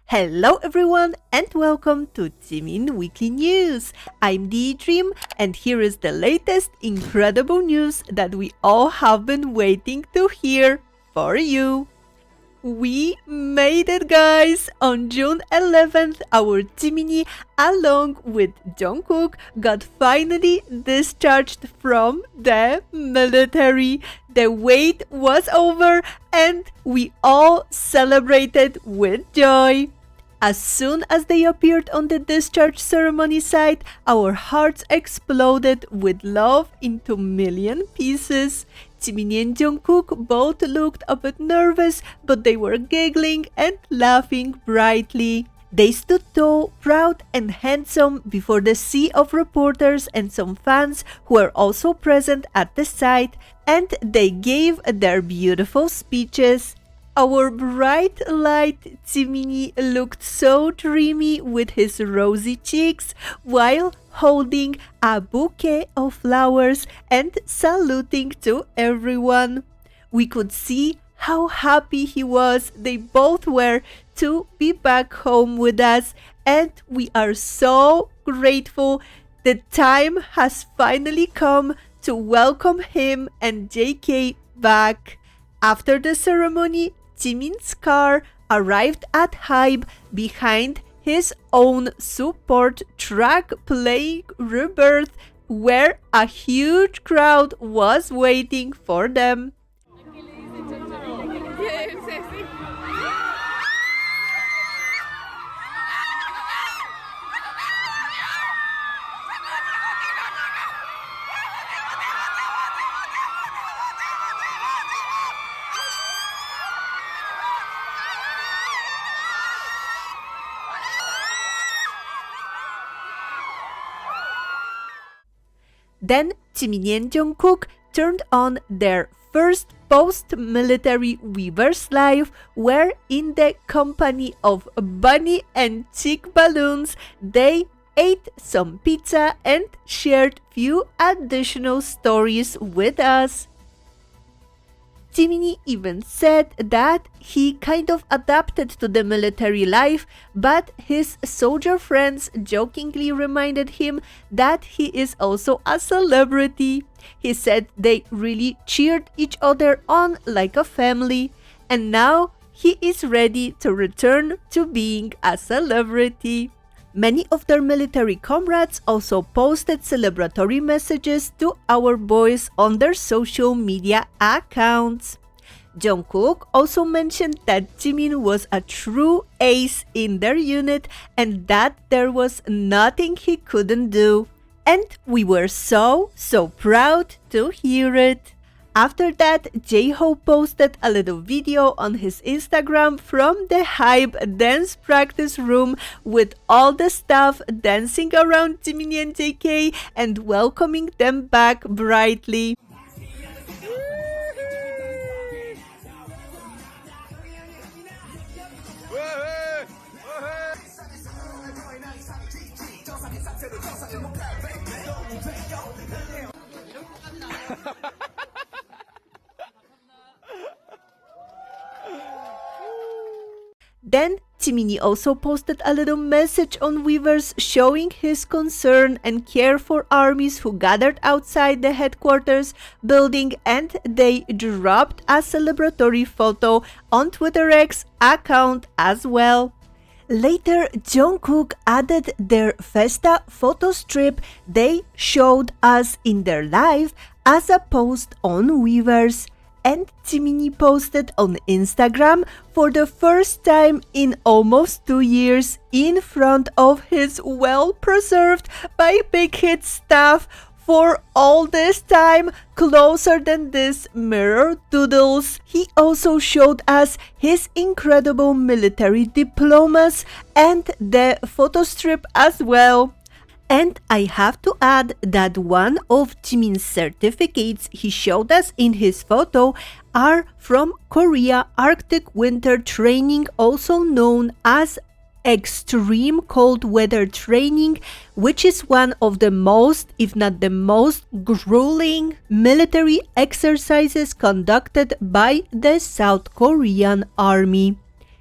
Hello everyone and welcome to Jimin Weekly News. I'm Dream and here is the latest incredible news that we all have been waiting to hear for you. We made it, guys! On June 11th, our Jiminie, along with Jungkook, got finally discharged from the military. The wait was over and we all celebrated with joy. As soon as they appeared on the discharge ceremony site, our hearts exploded with love into million pieces. Jimin and Jungkook both looked a bit nervous, but they were giggling and laughing brightly. They stood tall, proud and handsome before the sea of reporters and some fans who were also present at the site, and they gave their beautiful speeches. Our bright light Jiminie looked so dreamy with his rosy cheeks while holding a bouquet of flowers and saluting to everyone. We could see how happy he was, they both were, to be back home with us, and we are so grateful. The time has finally come to welcome him and JK back. After the ceremony, Jimin's car arrived at Hybe behind his own support track playing Rebirth, where a huge crowd was waiting for them. Then Jimin and Jungkook turned on their first post-military Weavers Live, where in the company of bunny and chick balloons, they ate some pizza and shared few additional stories with us. Jiminie even said that he kind of adapted to the military life, but his soldier friends jokingly reminded him that he is also a celebrity. He said they really cheered each other on like a family, and now he is ready to return to being a celebrity. Many of their military comrades also posted celebratory messages to our boys on their social media accounts. Jungkook also mentioned that Jimin was a true ace in their unit and that there was nothing he couldn't do. And we were so proud to hear it. After that, J-Hope posted a little video on his Instagram from the Hybe dance practice room with all the staff dancing around Jimin and JK and welcoming them back brightly. Then Jiminie also posted a little message on Weavers showing his concern and care for armies who gathered outside the headquarters building, and they dropped a celebratory photo on Twitter X account as well. Later, Jungkook added their Festa photo strip they showed us in their live as a post on Weavers. And Jiminie posted on Instagram for the first time in almost 2 years in front of his well-preserved by Big Hit staff for all this time, closer than this mirror doodles. He also showed us his incredible military diplomas and the photo strip as well. And I have to add that one of Jimin's certificates he showed us in his photo are from Korea Arctic Winter Training, also known as Extreme Cold Weather Training, which is one of the most, if not the most, grueling military exercises conducted by the South Korean army.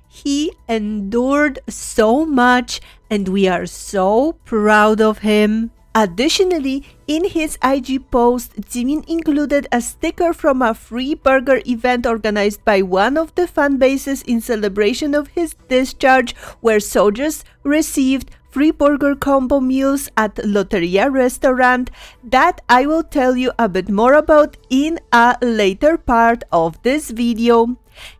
He endured so much, and we are so proud of him. Additionally, in his IG post, Jimin included a sticker from a free burger event organized by one of the fan bases in celebration of his discharge, where soldiers received free burger combo meals at Loteria restaurant that I will tell you a bit more about in a later part of this video.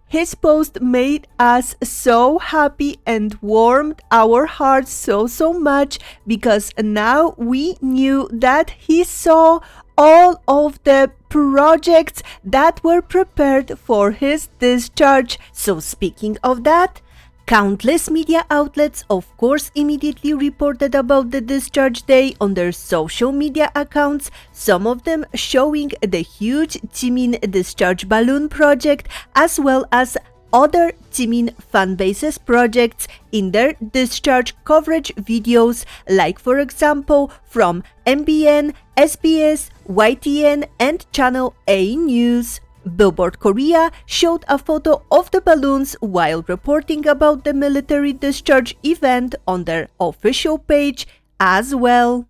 His post made us so happy and warmed our hearts so much, because now we knew that he saw all of the projects that were prepared for his discharge. So speaking of that, countless media outlets, of course, immediately reported about the discharge day on their social media accounts, some of them showing the huge Jimin discharge balloon project, as well as other Jimin fanbases projects in their discharge coverage videos, like for example from MBN, SBS, YTN, and Channel A News. Billboard Korea showed a photo of the balloons while reporting about the military discharge event on their official page as well.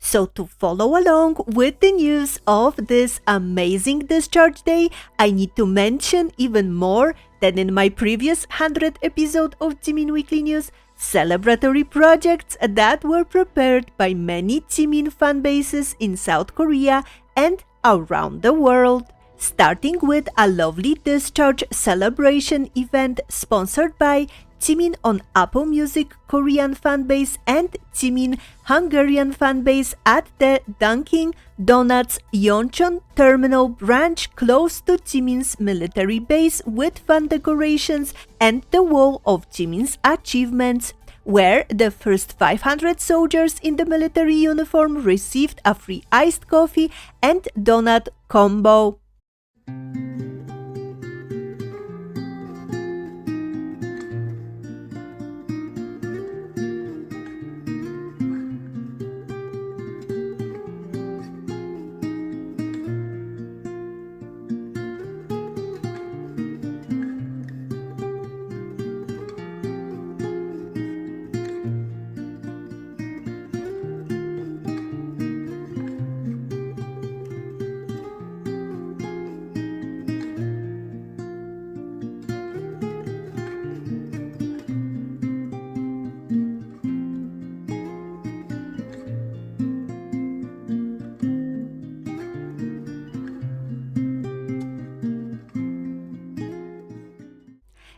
So to follow along with the news of this amazing discharge day, I need to mention even more than in my previous 100th episode of Jimin Weekly News, celebratory projects that were prepared by many Jimin fanbases in South Korea and around the world. Starting with a lovely discharge celebration event sponsored by Jimin on Apple Music Korean fanbase and Jimin Hungarian fanbase at the Dunkin' Donuts Yeoncheon Terminal branch close to Jimin's military base, with fan decorations and the wall of Jimin's achievements, where the first 500 soldiers in the military uniform received a free iced coffee and donut combo.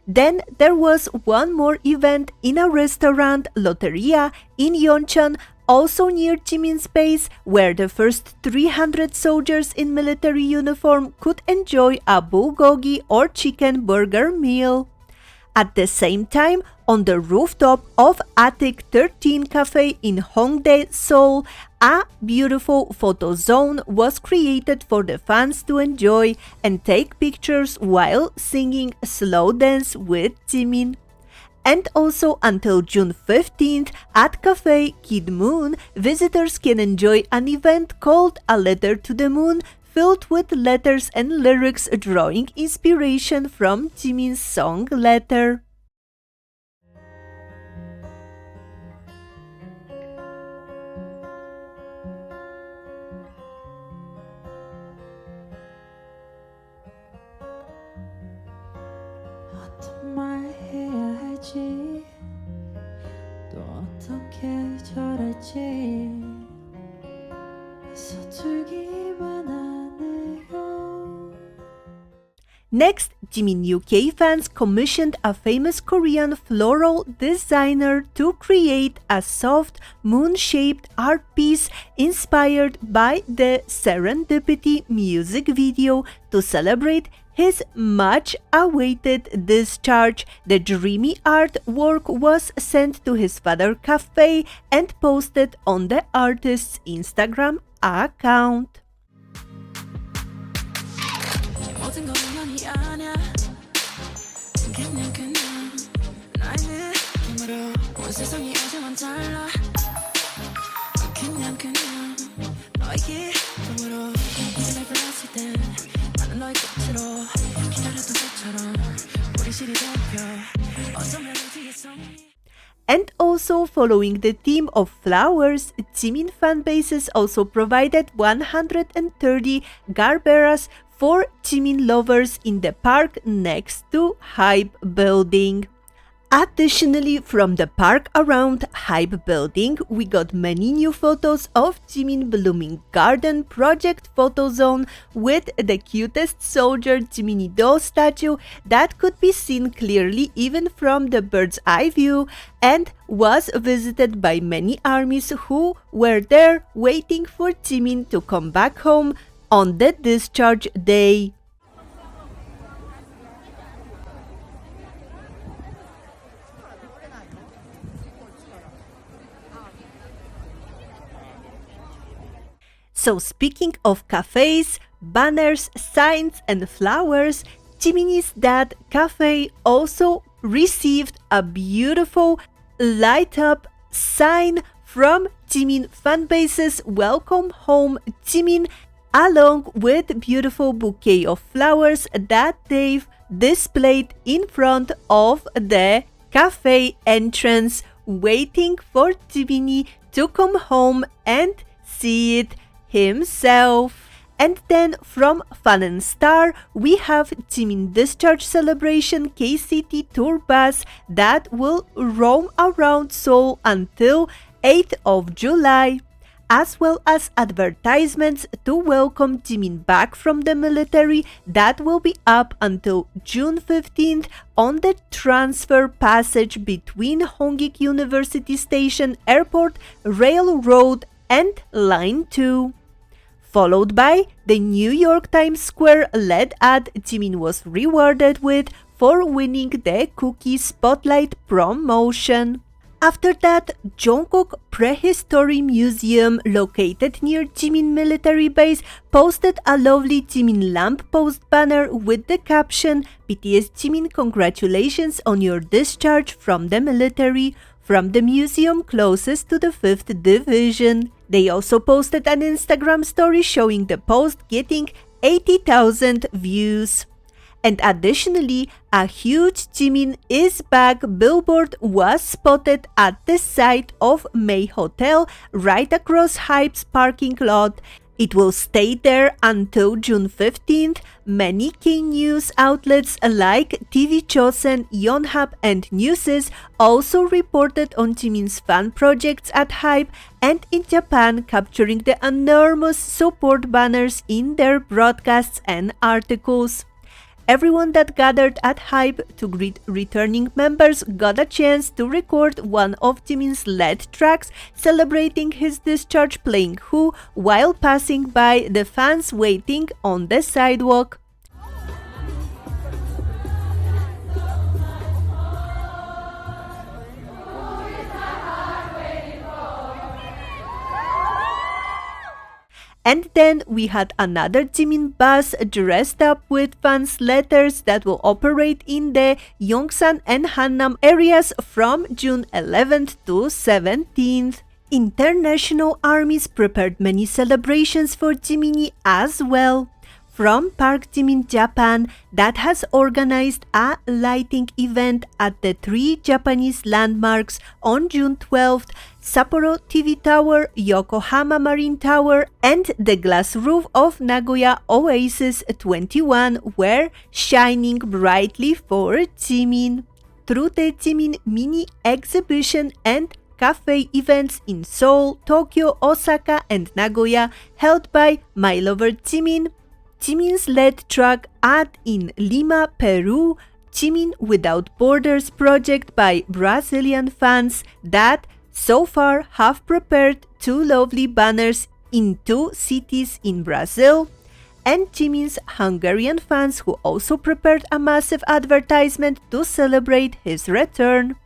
Then there was one more event in a restaurant, Loteria, in Yeoncheon, Also near Jimin's base, where the first 300 soldiers in military uniform could enjoy a bulgogi or chicken burger meal. At the same time, on the rooftop of Attic 13 Cafe in Hongdae, Seoul, a beautiful photo zone was created for the fans to enjoy and take pictures while singing slow dance with Jimin. And also until June 15th, at Cafe Kid Moon, visitors can enjoy an event called A Letter to the Moon, filled with letters and lyrics drawing inspiration from Jimin's song Letter. 어떤 말 해야 할지 또 어떻게 절할지 서툴기만 하네요. Next, Jimin UK fans commissioned a famous Korean floral designer to create a soft moon-shaped art piece inspired by the Serendipity music video to celebrate his much-awaited discharge. The dreamy artwork was sent to his father cafe and posted on the artist's Instagram account. 모든 건 우연이 아니야 그냥 나의 느낌으로 온 세상이 어제만 달라 그냥 너의 기쁨으로 이제 날 불렀을 땐 나는 너의 끝으로 기다렸던 것처럼 우리 실이 덮여 어떤 멜로디에서 And also following the theme of flowers, Jimin fanbases also provided 130 garberas for Jimin lovers in the park next to Hype Building. Additionally, from the park around Hype Building, we got many new photos of Jimin Blooming Garden Project Photo Zone with the cutest soldier Jiminie doll statue that could be seen clearly even from the bird's eye view and was visited by many armies who were there waiting for Jimin to come back home on the discharge day. So speaking of cafes, banners, signs and flowers, Jiminie's Dad Cafe also received a beautiful light-up sign from Jimin fanbases Welcome Home Jimin, along with beautiful bouquet of flowers that they've displayed in front of the cafe entrance, waiting for Jiminie to come home and see it himself. And then from Fun and Star, we have Jimin Discharge Celebration KCT Tour Bus that will roam around Seoul until 8th of July, as well as advertisements to welcome Jimin back from the military that will be up until June 15th on the transfer passage between Hongik University Station Airport Railroad and Line 2. Followed by the New York Times Square LED ad Jimin was rewarded with for winning the Cookie Spotlight promotion. After that, Jungkook Prehistory Museum, located near Jimin military base, posted a lovely Jimin lamppost banner with the caption, "BTS Jimin, congratulations on your discharge from the military, from the museum closest to the 5th Division." They also posted an Instagram story showing the post getting 80,000 views. And additionally, a huge Jimin is back billboard was spotted at the site of May Hotel right across Hype's parking lot. It will stay there until June 15th. Many key news outlets like TV Chosen, Yonhap and Newses also reported on Jimin's fan projects at Hype and in Japan, capturing the enormous support banners in their broadcasts and articles. Everyone that gathered at Hype to greet returning members got a chance to record one of Jimin's lead tracks celebrating his discharge, playing Who while passing by the fans waiting on the sidewalk. And then we had another Jimin bus dressed up with fans' letters that will operate in the Yongsan and Hannam areas from June 11th to 17th. International armies prepared many celebrations for Jiminie as well. From Park Jimin Japan, that has organized a lighting event at the 3 Japanese landmarks on June 12th, Sapporo TV Tower, Yokohama Marine Tower, and the glass roof of Nagoya Oasis 21 were shining brightly for Jimin. Through the Jimin mini exhibition and cafe events in Seoul, Tokyo, Osaka, and Nagoya held by My Lover Jimin, Jimin's lead track at in Lima, Peru, Jimin Without Borders project by Brazilian fans that so far have prepared 2 lovely banners in 2 cities in Brazil, and Jimin's Hungarian fans who also prepared a massive advertisement to celebrate his return.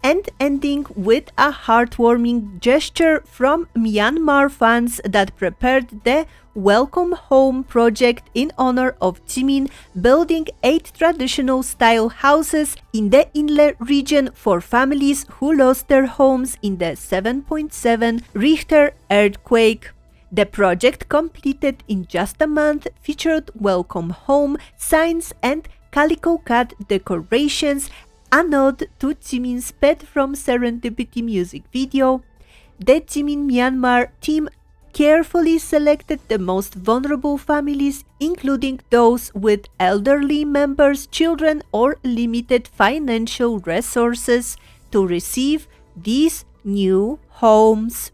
And ending with a heartwarming gesture from Myanmar fans that prepared the Welcome Home project in honor of Jimin, building 8 traditional style houses in the Inle region for families who lost their homes in the 7.7 Richter earthquake. The project, completed in just a month, featured Welcome Home signs and calico cat decorations, a nod to Jimin's pet from Serendipity music video. The Jimin Myanmar team carefully selected the most vulnerable families, including those with elderly members, children, or limited financial resources, to receive these new homes.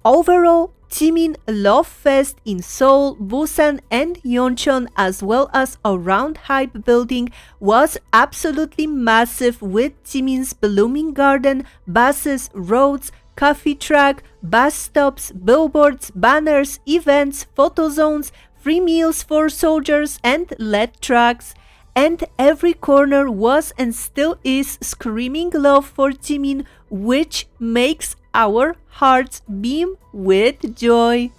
Overall, Jimin Love Fest in Seoul, Busan, and Yeoncheon, as well as around Hype building, was absolutely massive, with Jimin's blooming garden, buses, roads, coffee track, bus stops, billboards, banners, events, photo zones, free meals for soldiers, and lead tracks. And every corner was and still is screaming love for Jimin, which makes our hearts beam with joy.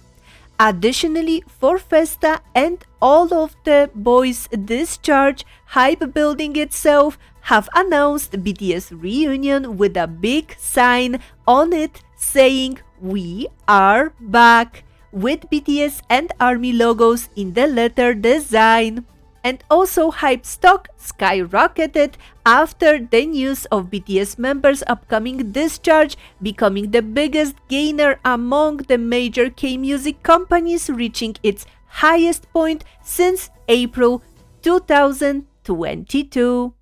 Additionally, for Festa and all of the boys' discharge, Hype building itself have announced BTS reunion with a big sign on it saying "We are back" with BTS and ARMY logos in the letter design. And also, Hype stock skyrocketed after the news of BTS members' upcoming discharge, becoming the biggest gainer among the major K-music companies, reaching its highest point since April 2022.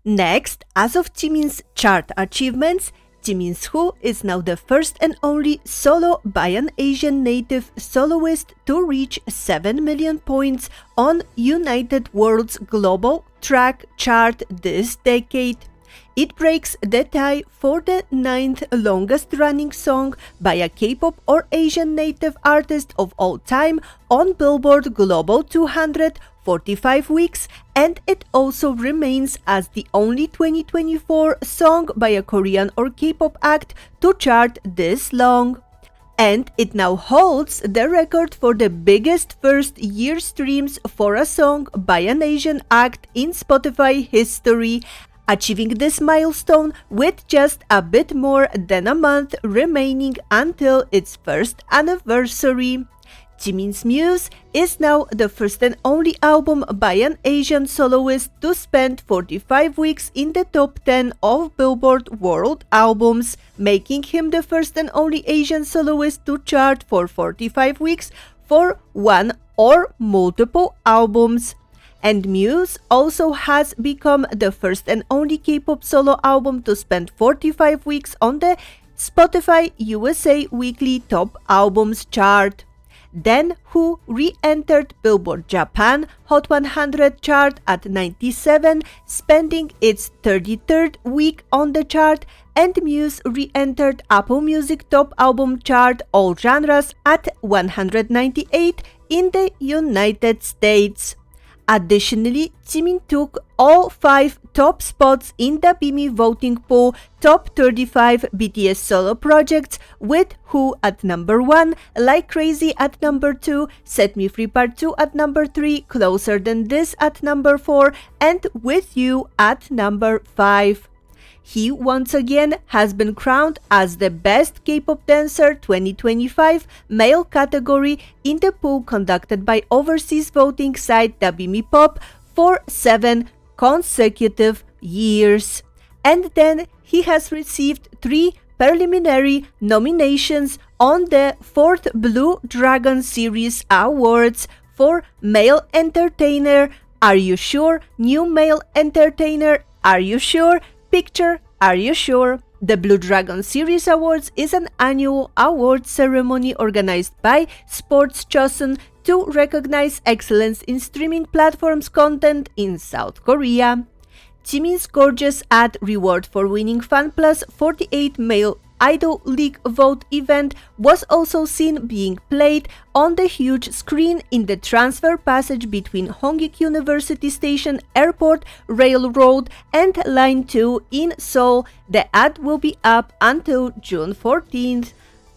Next, as of Jimin's chart achievements, Jimin's Who is now the first and only solo by an Asian native soloist to reach 7 million points on United World's global track chart this decade. It breaks the tie for the 9th longest running song by a K-pop or Asian native artist of all time on Billboard Global 200 45 weeks, and it also remains as the only 2024 song by a Korean or K-pop act to chart this long. And it now holds the record for the biggest first-year streams for a song by an Asian act in Spotify history, achieving this milestone with just a bit more than a month remaining until its first anniversary. Jimin's Muse is now the first and only album by an Asian soloist to spend 45 weeks in the top 10 of Billboard World Albums, making him the first and only Asian soloist to chart for 45 weeks for one or multiple albums. And Muse also has become the first and only K-pop solo album to spend 45 weeks on the Spotify USA Weekly Top Albums chart. Then Who re-entered Billboard Japan Hot 100 chart at 97, spending its 33rd week on the chart, and Muse re-entered Apple Music Top Album Chart All Genres at 198 in the United States. Additionally, Jimin took all 5 top spots in the BIMI voting poll Top 35 BTS solo projects, with Who at number 1, Like Crazy at number 2, Set Me Free Part 2 at number 3, Closer Than This at number 4, and With You at number 5. He once again has been crowned as the Best K-pop Dancer 2025 male category in the poll conducted by overseas voting site WME Pop for 7 consecutive years. And then he has received 3 preliminary nominations on the 4th Blue Dragon Series Awards for Male Entertainer, Are You Sure? New Male Entertainer, Are You Sure? Picture, Are You Sure? The Blue Dragon Series Awards is an annual award ceremony organized by Sports Chosun to recognize excellence in streaming platforms content in South Korea. Jimin's gorgeous ad reward for winning FanPlus 48 Male Idol League vote event was also seen being played on the huge screen in the transfer passage between Hongik University Station Airport Railroad and Line 2 in Seoul. The ad will be up until June 14th,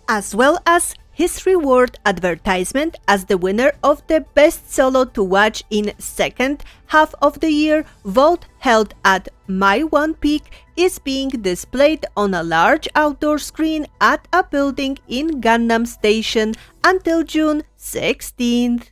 as well as his reward advertisement as the winner of the Best Solo to Watch in second half of the year vote held at My One Peak is being displayed on a large outdoor screen at a building in Gangnam Station until June 16th.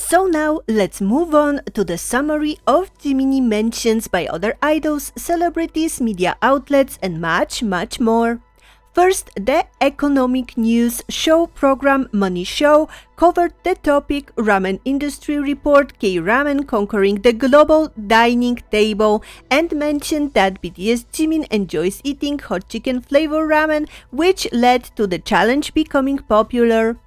So now let's move on to the summary of jiminie mentions by other idols, celebrities, media outlets, and much more. First, the economic news show program Money Show covered the topic Ramen Industry Report K-Ramen Conquering the Global Dining Table and mentioned that BTS Jimin enjoys eating hot chicken flavor ramen, which led to the challenge becoming popular.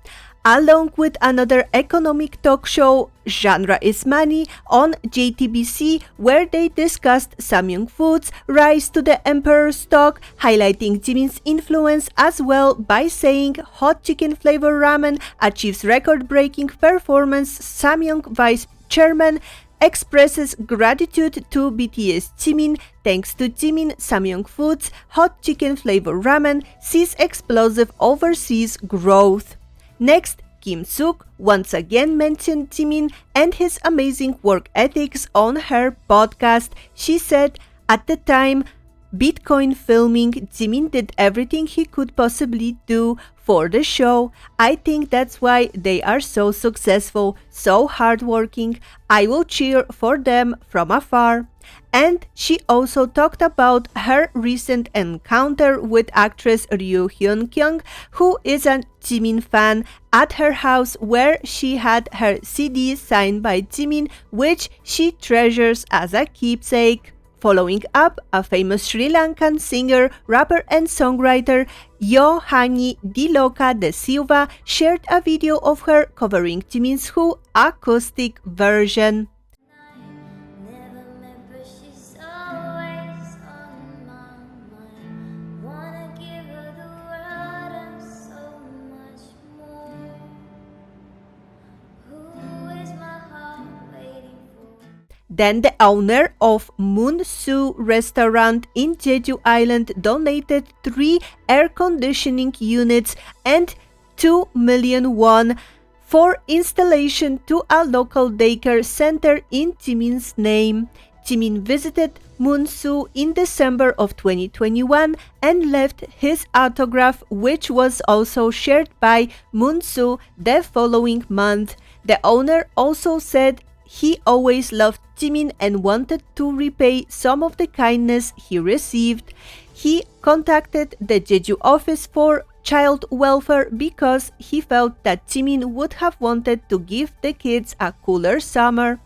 Along with another economic talk show, Genre is Money, on JTBC, where they discussed Samyang Foods' rise to the emperor's stock, highlighting Jimin's influence as well by saying hot chicken flavor ramen achieves record-breaking performance. Samyang Vice Chairman expresses gratitude to BTS Jimin. Thanks to Jimin, Samyang Foods' hot chicken flavor ramen sees explosive overseas growth. Next, Kim Suk once again mentioned Jimin and his amazing work ethics on her podcast. She said, at the time Bitcoin filming, Jimin did everything he could possibly do for the show. I think that's why they are so successful, so hardworking. I will cheer for them from afar. And she also talked about her recent encounter with actress Ryu Hyun-kyung, who is a Jimin fan, at her house, where she had her CD signed by Jimin, which she treasures as a keepsake. Following up, a famous Sri Lankan singer, rapper and songwriter Yohani Diloka de Silva shared a video of her covering Jimin's Who acoustic version. Then the owner of Moon-soo restaurant in Jeju Island donated 3 air conditioning units and 2 million won for installation to a local daycare center in Jimin's name. Jimin visited Moon-soo in December of 2021 and left his autograph, which was also shared by Moon-soo the following month. The owner also said he always loved Jimin and wanted to repay some of the kindness he received. He contacted the Jeju office for child welfare because he felt that Jimin would have wanted to give the kids a cooler summer.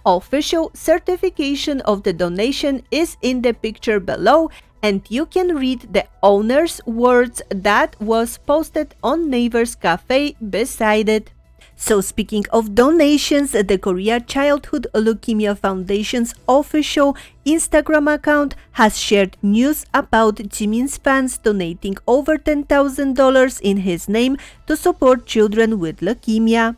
Official certification of the donation is in the picture below, and you can read the owner's words that was posted on Neighbors Cafe beside it. So speaking of donations, the Korea Childhood Leukemia Foundation's official Instagram account has shared news about Jimin's fans donating over $10,000 in his name to support children with leukemia.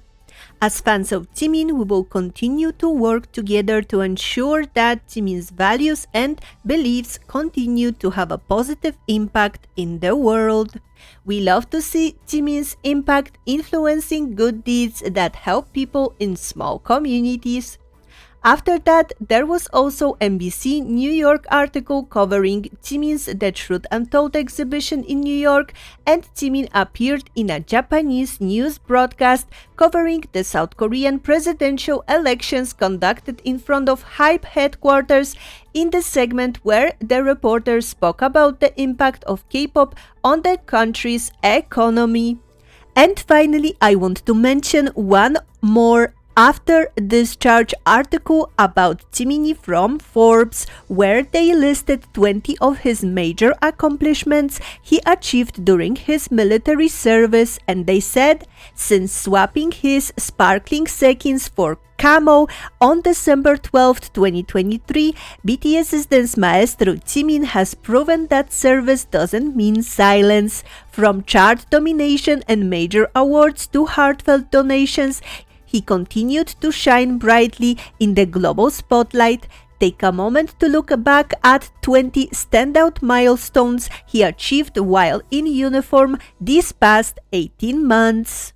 As fans of Jimin, we will continue to work together to ensure that Jimin's values and beliefs continue to have a positive impact in the world. We love to see Jimin's impact influencing good deeds that help people in small communities. After that, there was also NBC New York article covering Jimin's The Truth Untold exhibition in New York, and Jimin appeared in a Japanese news broadcast covering the South Korean presidential elections conducted in front of HYBE headquarters in the segment where the reporter spoke about the impact of K-pop on the country's economy. And finally, I want to mention one more after discharge article about Jiminie from Forbes, where they listed 20 of his major accomplishments he achieved during his military service, and they said, since swapping his sparkling seconds for camo on December 12, 2023, BTS's dance maestro Jimin has proven that service doesn't mean silence. From chart domination and major awards to heartfelt donations, he continued to shine brightly in the global spotlight. Take a moment to look back at 20 standout milestones he achieved while in uniform these past 18 months.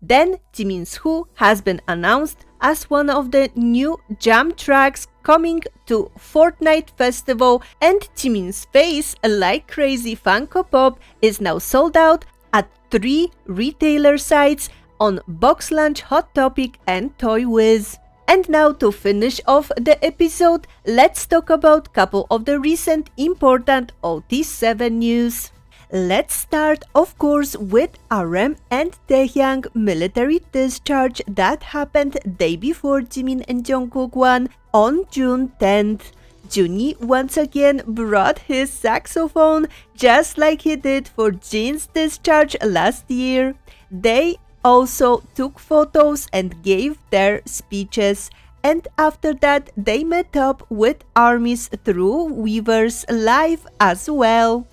Then, Jimin's Who has been announced as one of the new jam tracks coming to Fortnite Festival, and Jimin's Face, like crazy Funko Pop, is now sold out at 3 retailer sites on Box Lunch, Hot Topic, and Toy Wiz. And now to finish off the episode, let's talk about a couple of the recent important OT7 news. Let's start, of course, with A.R.M.Y and Taehyung military discharge that happened day before Jimin and Jungkook won on June 10th. Juni once again brought his saxophone just like he did for Jin's discharge last year. They also took photos and gave their speeches, and after that they met up with ARMYs through Weverse Live as well.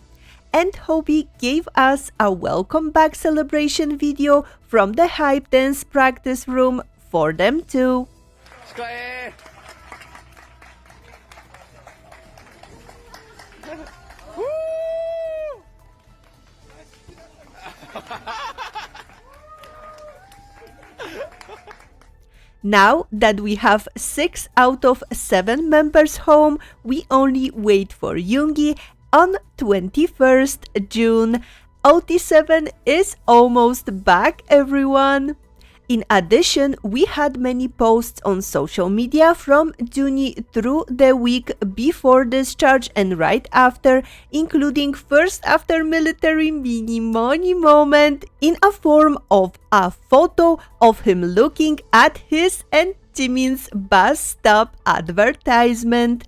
And Hobie gave us a welcome back celebration video from the HYBE dance practice room for them too. Now that we have 6 out of 7 members home, we only wait for Yoongi on 21st June. OT7 is almost back, everyone. In addition, we had many posts on social media from Juni through the week before discharge and right after, including first after military mini money moment in a form of a photo of him looking at his and Jimin's bus stop advertisement.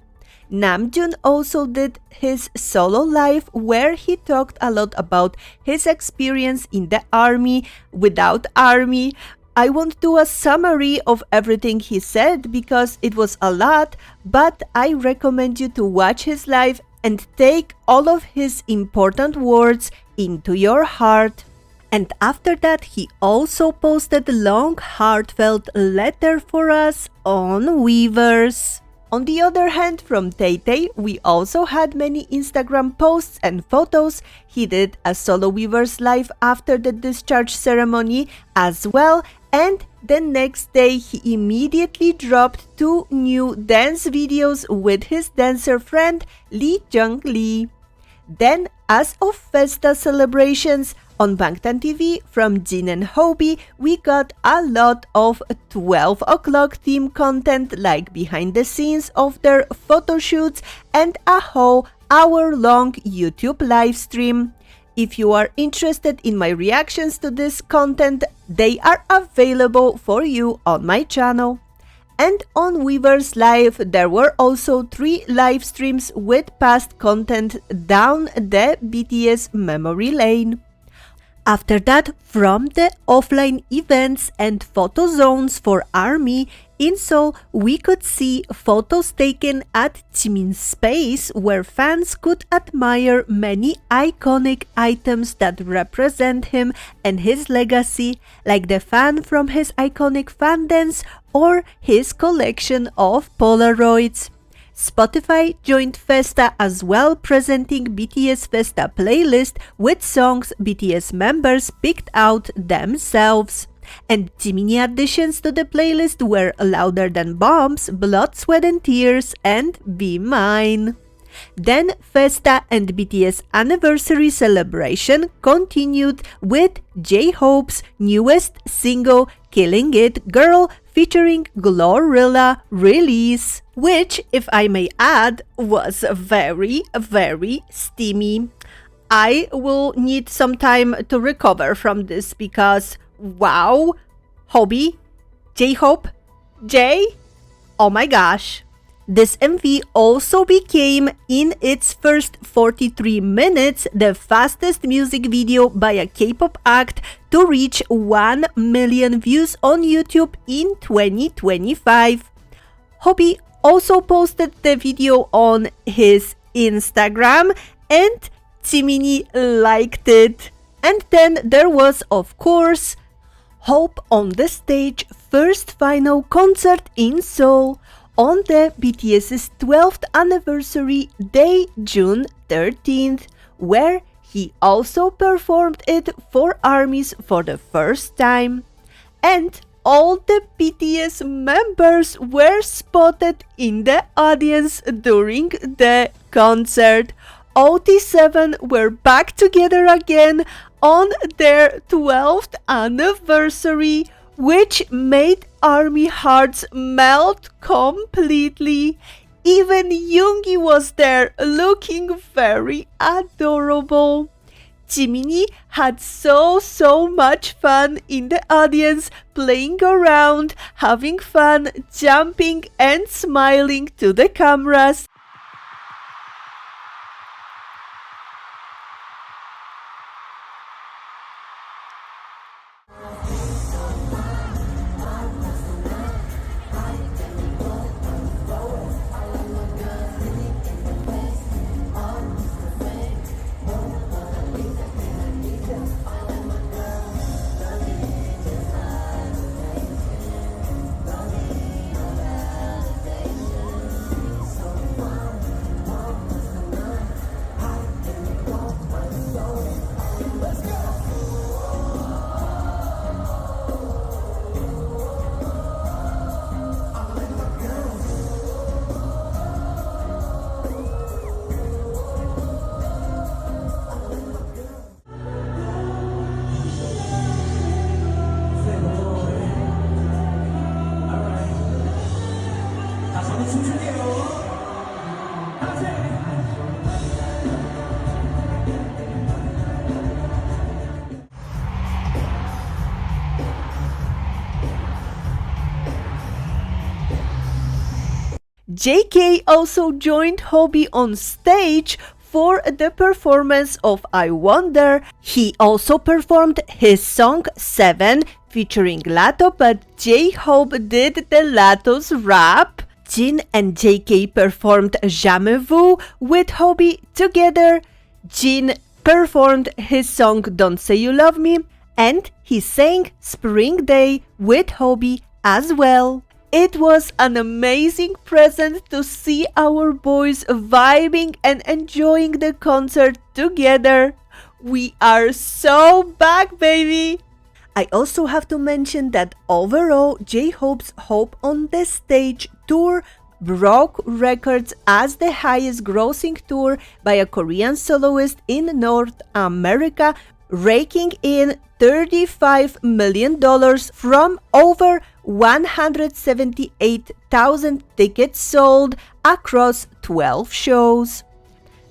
Namjoon also did his solo live where he talked a lot about his experience in the army without ARMY. I won't do a summary of everything he said because it was a lot, but I recommend you to watch his live and take all of his important words into your heart. And after that, he also posted a long, heartfelt letter for us on Weverse. On the other hand, from Tay-Tay, we also had many Instagram posts and photos. He did a solo Weverse live after the discharge ceremony as well, and the next day he immediately dropped 2 new dance videos with his dancer friend Lee Jung-lee. Then, as of Festa celebrations, on Bangtan TV from Jin and Hobie, we got a lot of 12 o'clock theme content like behind the scenes of their photo shoots and a whole hour-long YouTube live stream. If you are interested in my reactions to this content, they are available for you on my channel. And on Weverse Live, there were also 3 live streams with past content down the BTS memory lane. After that, from the offline events and photo zones for ARMY in Seoul, we could see photos taken at Jimin's space where fans could admire many iconic items that represent him and his legacy, like the fan from his iconic fan dance or his collection of Polaroids. Spotify joined Festa as well, presenting BTS Festa playlist with songs BTS members picked out themselves. And jiminie additions to the playlist were Louder Than Bombs, Blood, Sweat and Tears, and Be Mine. Then Festa and BTS anniversary celebration continued with J-Hope's newest single, Killing It Girl, featuring Glorilla release, which, if I may add, was very, very steamy. I will need some time to recover from this because, wow, Hobie, J-Hope, J, oh my gosh. This MV also became, in its first 43 minutes, the fastest music video by a K-pop act to reach 1 million views on YouTube in 2025. Hobie also posted the video on his Instagram and Jiminie liked it. And then there was, of course, Hope on the Stage first final concert in Seoul on the BTS's 12th anniversary day, June 13th, where he also performed it for ARMYs for the first time. And all the BTS members were spotted in the audience during the concert. OT7 were back together again on their 12th anniversary, which made ARMY hearts melt completely. Even Yoongi was there, looking very adorable. Jiminie had so much fun in the audience, playing around, having fun, jumping and smiling to the cameras. JK also joined Hobie on stage for the performance of I Wonder. He also performed his song 7 featuring Lato, but J-Hope did the Lato's rap. Jin and JK performed Jamais Vu with Hobie together. Jin performed his song Don't Say You Love Me, and he sang Spring Day with Hobie as well. It was an amazing present to see our boys vibing and enjoying the concert together. We are so back, baby! I also have to mention that overall, J-Hope's Hope on the Stage tour broke records as the highest grossing tour by a Korean soloist in North America, raking in $35 million from over 178,000 tickets sold across 12 shows.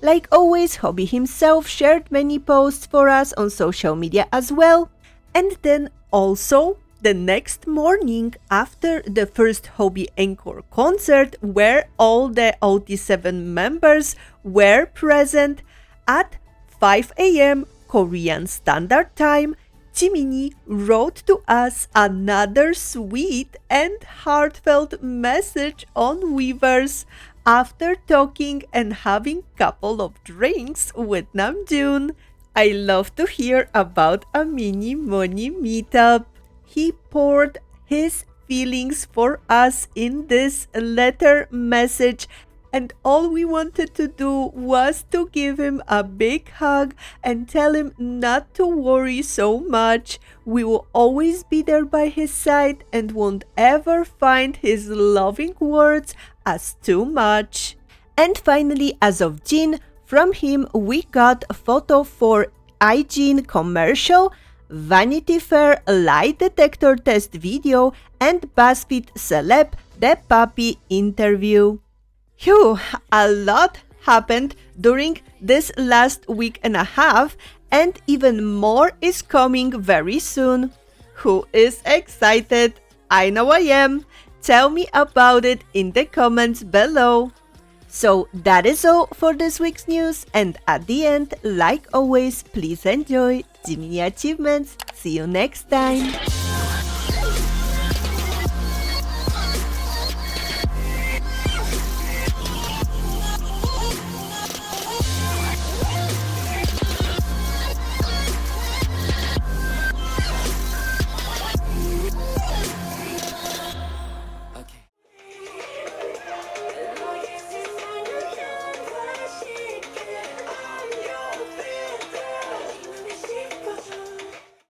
Like always, Hobby himself shared many posts for us on social media as well. And then also, the next morning after the first Hobby Encore concert, where all the OT7 members were present, at 5 a.m. Korean Standard Time, Jiminie wrote to us another sweet and heartfelt message on Weverse after talking and having couple of drinks with Namjoon. I love to hear about a mini money meetup. He poured his feelings for us in this letter message, and all we wanted to do was to give him a big hug and tell him not to worry so much. We will always be there by his side and won't ever find his loving words as too much. And finally, as of Jin, from him we got a photo for iJin commercial, Vanity Fair lie detector test video, and BuzzFeed Celeb the Puppy interview. Phew, a lot happened during this last week and a half, and even more is coming very soon. Who is excited? I know I am. Tell me about it in the comments below. So that is all for this week's news, and at the end, like always, please enjoy Jiminie achievements. See you next time.